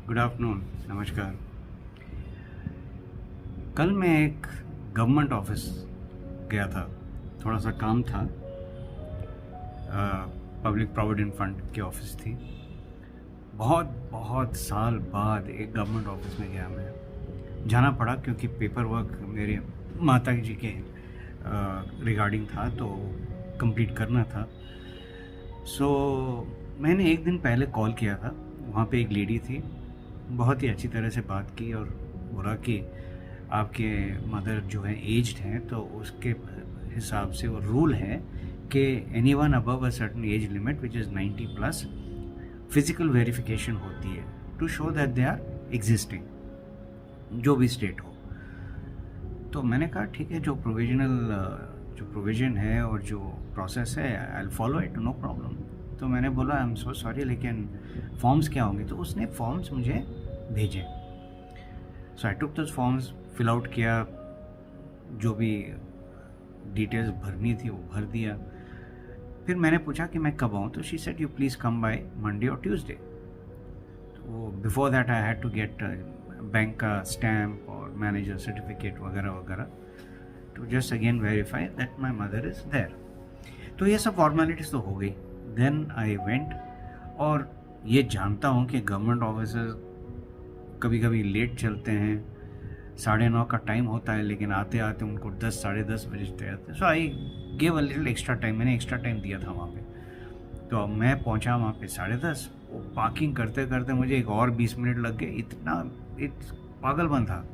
Good afternoon, नमस्कार। कल मैं एक गवर्नमेंट ऑफिस गया था, थोड़ा सा काम था। पब्लिक प्रोविडेंट फंड की ऑफिस थी। बहुत बहुत साल बाद एक गवर्नमेंट ऑफिस में गया मैं। जाना पड़ा क्योंकि पेपर वर्क मेरे माता जी के रिगार्डिंग था, तो कंप्लीट करना था। सो मैंने एक दिन पहले कॉल किया था। वहाँ पे एक लेडी थी, बहुत ही अच्छी तरह से बात की और बोला कि आपके मदर जो है एज्ड हैं, तो उसके हिसाब से वो रूल है कि anyone above a certain age limit which is 90 plus physical verification होती है to show that they are existing, जो भी स्टेट हो। तो मैंने कहा ठीक है, जो प्रोविज़न है और जो प्रोसेस है I will follow it, no problem. तो मैंने बोला आई एम सो सॉरी, लेकिन फॉर्म्स क्या होंगे? तो उसने फॉर्म्स मुझे भेजे। So I took those forms, fill out किया, जो भी डिटेल्स भरनी थी वो भर दिया। फिर मैंने पूछा कि मैं कब आऊँ, तो she said you please come by Monday और ट्यूसडे। तो before that I had to get bank का स्टैम्प और मैनेजर सर्टिफिकेट वगैरह वगैरह to just again verify that my mother is there. तो ये सब फॉर्मेलिटीज़ तो हो गई। देन आई वेंट, और ये जानता हूँ कि गवर्नमेंट ऑफिसर्स कभी कभी लेट चलते हैं, 9:30 का टाइम होता है, लेकिन आते आते उनको 10 साढ़े 10 बजते आते हैं। So I give a little extra time, मैंने एक्स्ट्रा टाइम दिया था वहाँ पे। तो अब मैं पहुँचा वहाँ पे 10:30, वो पार्किंग करते करते मुझे एक और 20 मिनट लग गए। इतना पागलपन था।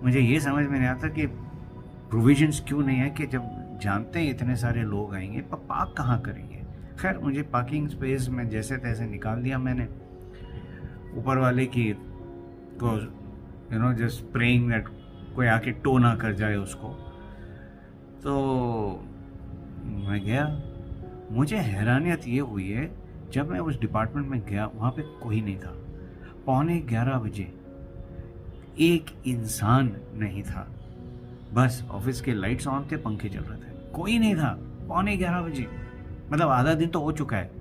मुझे ये समझ में नहीं आता कि प्रोविजंस क्यों नहीं है, कि जब जानते हैं इतने सारे लोग आएंगे पर पार्क कहाँ करेंगे। खैर, मुझे पार्किंग स्पेस में जैसे तैसे निकाल दिया मैंने। ऊपर वाले की को जस्ट प्रेइंग दैट कोई आके टो ना कर जाए उसको। तो मैं गया। मुझे हैरानियत ये हुई है, जब मैं उस डिपार्टमेंट में गया वहाँ पे कोई नहीं था। 11:15 एक इंसान नहीं था। बस ऑफिस के लाइट्स ऑन थे, पंखे चल रहे थे, कोई नहीं था। 11:15, मतलब आधा दिन तो हो चुका है।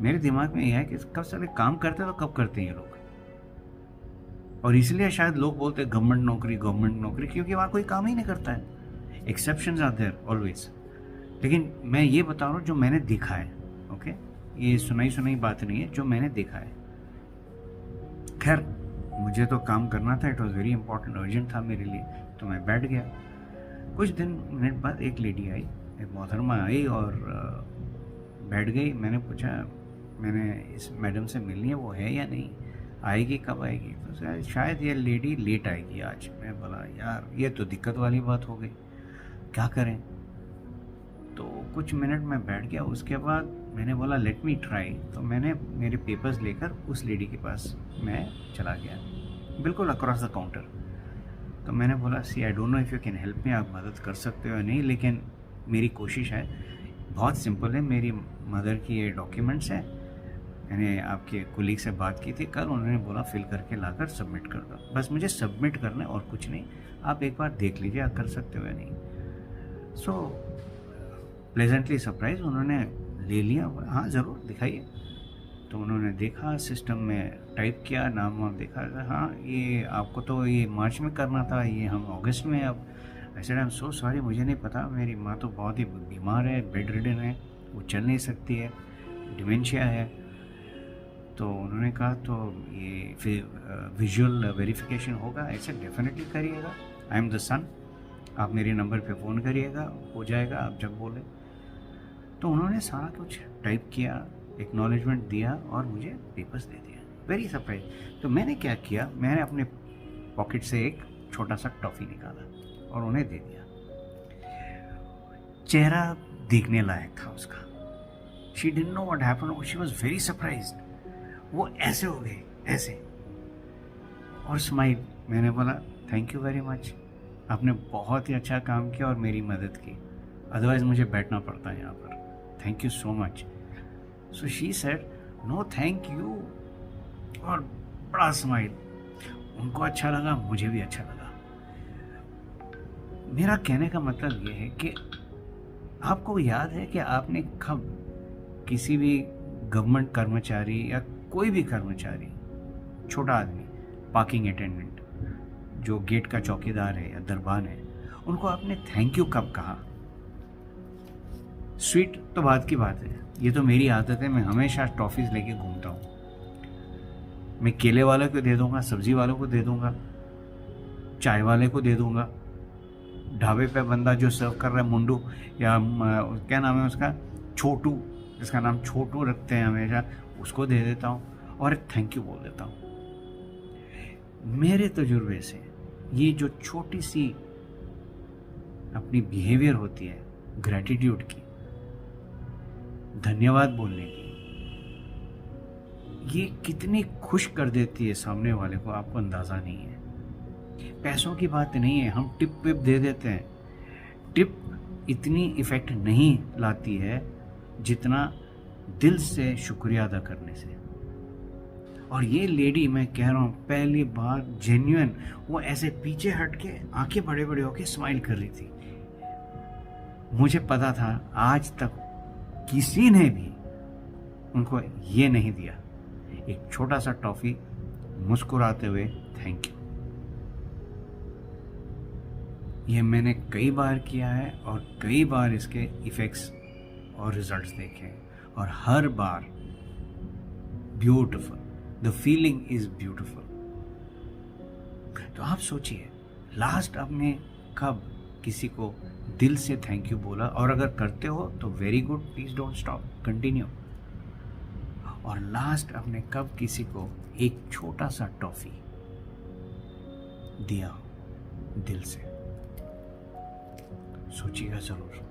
मेरे दिमाग में यह है कि कब सारे काम करते तो कब करते हैं ये लोग। और इसलिए शायद लोग बोलते हैं गवर्नमेंट नौकरी, क्योंकि वहाँ कोई काम ही नहीं करता है। Exceptions are there always. लेकिन मैं ये बता रहा हूँ जो मैंने देखा है। ओके, ये सुनाई बात नहीं है, जो मैंने देखा है। खैर, मुझे तो काम करना था, it was very important, urgent था मेरे लिए। तो मैं बैठ गया। कुछ मिनट बाद एक लेडी आई, एक मोहतरमा आई और बैठ गई। मैंने पूछा, मैंने इस मैडम से मिलनी है, वो है या नहीं, आएगी, कब आएगी? तो शायद ये लेडी लेट आएगी आज। मैं बोला यार, ये तो दिक्कत वाली बात हो गई, क्या करें? तो कुछ मिनट में बैठ गया। उसके बाद मैंने बोला लेट मी ट्राई। तो मैंने मेरे पेपर्स लेकर उस लेडी के पास मैं चला गया, बिल्कुल अक्रॉस द काउंटर। तो मैंने बोला see I don't know if you can help me, आप मदद कर सकते हो या नहीं, लेकिन मेरी कोशिश है। बहुत सिंपल है, मेरी मदर की ये डॉक्यूमेंट्स हैं, मैंने आपके कोलीग से बात की थी कल, उन्होंने बोला फिल करके लाकर सबमिट कर दो। बस मुझे सबमिट करना है और कुछ नहीं। आप एक बार देख लीजिए आप कर सकते हो या नहीं। सो प्लेजेंटली सरप्राइज, उन्होंने ले लिया। हाँ ज़रूर, दिखाइए। तो उन्होंने देखा, सिस्टम में टाइप किया, नाम वाम देखा। हाँ, ये आपको तो ये मार्च में करना था, ये हम अगस्त में। अब ऐसे आई एम सो सॉरी, मुझे नहीं पता, मेरी माँ तो बहुत ही बीमार है, बेड रिडन है, वो चल नहीं सकती है, डिमेंशिया है। तो उन्होंने कहा तो ये फिर विजुअल वेरिफिकेशन होगा। ऐसे डेफिनेटली करिएगा, आई एम द सन, आप मेरे नंबर पे फ़ोन करिएगा, हो जाएगा आप जब बोले। तो उन्होंने सारा कुछ टाइप किया, एक्नॉलेजमेंट दिया और मुझे पेपर्स दे दिया। Very surprise. तो मैंने क्या किया, मैंने अपने पॉकेट से एक छोटा सा टॉफ़ी निकाला और उन्हें दे दिया। चेहरा देखने लायक था उसका। She didn't know what happened, she was very surprised. वो ऐसे हो गए, ऐसे, और स्माइल। मैंने बोला थैंक यू वेरी मच, आपने बहुत ही अच्छा काम किया और मेरी मदद की, अदरवाइज मुझे बैठना पड़ता है यहाँ पर, thank you so much. So she said no thank you, और बड़ा स्माइल। उनको अच्छा लगा, मुझे भी अच्छा लगा। मेरा कहने का मतलब ये है कि आपको याद है कि आपने कब किसी भी गवर्नमेंट कर्मचारी या कोई भी कर्मचारी छोटा आदमी, पार्किंग अटेंडेंट, जो गेट का चौकीदार है या दरबान है, उनको आपने थैंक यू कब कहा? स्वीट तो बात की बात है, ये तो मेरी आदत है, मैं हमेशा टॉफ़ीज़ लेके घूमता हूँ। मैं केले वाले को दे दूँगा, सब्ज़ी वालों को दे दूँगा, चाय वाले को दे दूँगा, ढाबे पे बंदा जो सर्व कर रहा है मुंडू या क्या नाम है उसका, छोटू, जिसका नाम छोटू रखते हैं हमेशा, उसको दे देता हूँ और थैंक यू बोल देता हूँ। मेरे तजुर्बे से ये जो छोटी सी अपनी बिहेवियर होती है ग्रैटिट्यूड की, धन्यवाद बोलने की, ये कितनी खुश कर देती है सामने वाले को, आपको अंदाज़ा नहीं है। पैसों की बात नहीं है, हम टिप विप दे देते हैं, टिप इतनी इफ़ेक्ट नहीं लाती है जितना दिल से शुक्रिया अदा करने से। और ये लेडी, मैं कह रहा हूँ, पहली बार जेन्युइन, वो ऐसे पीछे हट के आंखें बड़े बड़े होके स्माइल कर रही थी। मुझे पता था आज तक किसी ने भी उनको ये नहीं दिया, एक छोटा सा टॉफ़ी मुस्कुराते हुए थैंक यू। ये मैंने कई बार किया है और कई बार इसके इफ़ेक्ट्स और रिजल्ट्स देखे हैं, और हर बार beautiful, the feeling is beautiful. तो आप सोचिए, लास्ट आपने कब किसी को दिल से थैंक यू बोला? और अगर करते हो तो very good, please don't stop, continue. और लास्ट आपने कब किसी को एक छोटा सा टॉफ़ी दिया दिल से? सोचिएगा ज़रूर।